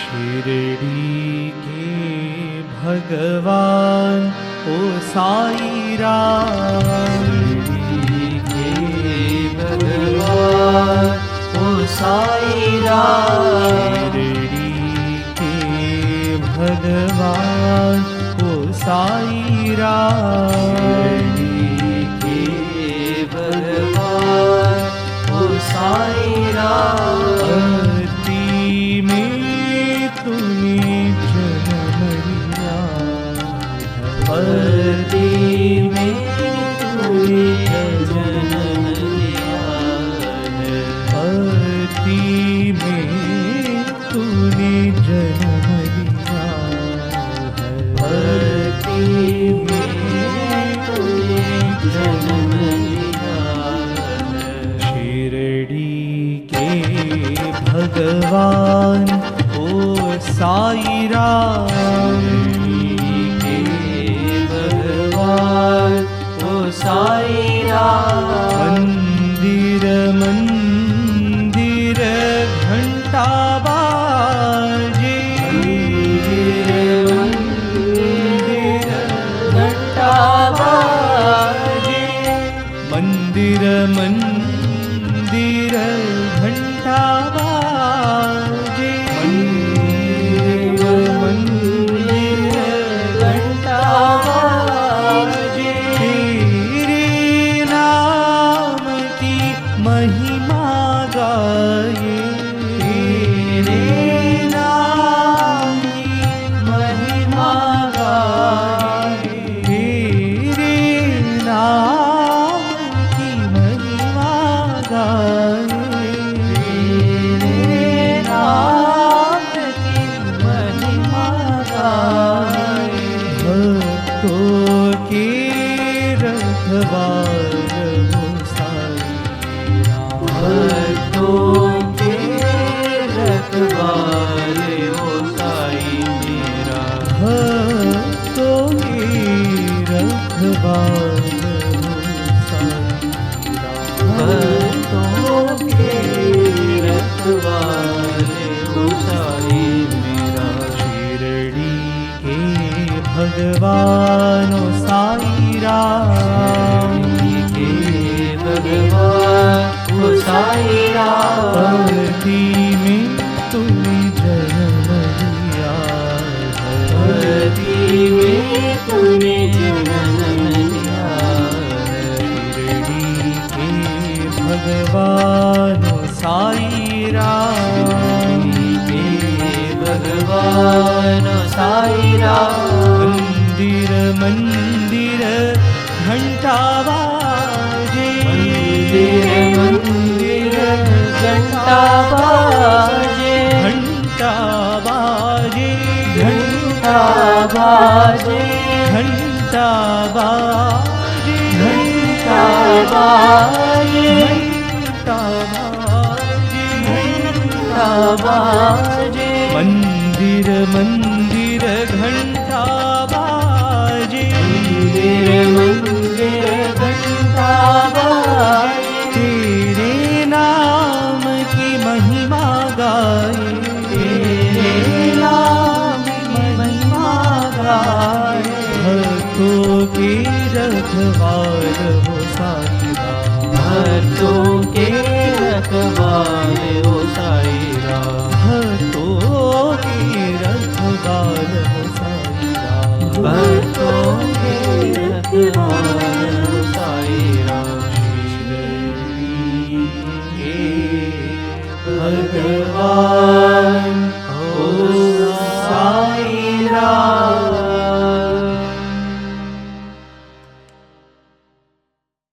शिरडी के भगवान ओ साई राम, शिरडी के भगवान ओ साई राम, शिरडी के भगवान ओ साई राम, शिरडी के भगवान ओ साई राम। धरती में तूने जन्म लिया, धरती में तूने जन्म लिया है, धरती में तूने जन्म लिया है, धरती में तूने जन्म लिया है। शिरडी के भगवान ओ साई राम, के भगवान ओ साई राम। मंदिर मंदिर घंटा बाजे, मंदिर मंदिर घंटा बाजे, मंदिर मंदिर घंटा बाजे, मंदिर मंदिर घंटा बाजे। तेरे नाम की महिमा गाए, तेरे नाम की महिमा गाए, तेरे नाम की महिमा गाए, तेरे नाम की महिमा गाए। भक्तों के रखवार हो साई राम, भक्तों के रखवाले ओ साई मेरा, भक्तों के रखवार हो साई राम, भक्तों के रखवाले ओ साई मेरा। शिरडी के भगवान ओ साई राम, के भगवान ओ साई राम। धरती में तूने जन्म लिया है, धरती में तूने जन्म लिया है, शिरडी के भगवान ओ साई राम, के भगवान ओ साई राम। मंदिर मंदिर घंटा बाजे, मंदिर मंदिर घंटा बाजे, घंटा बाजे, घंटा बाजे, घंटा बाजे, घंटा बाजे, घंटा बाजे, घंटा बाजे। मंदिर मंदिर घंटा बाजे, मंदिर मंदिर घंटा बाजे, तेरे नाम की महिमा गाए, तेरे नाम की महिमा गाए। भक्तों के रखवार हो साई राम, भक्तों के रखवाले ओ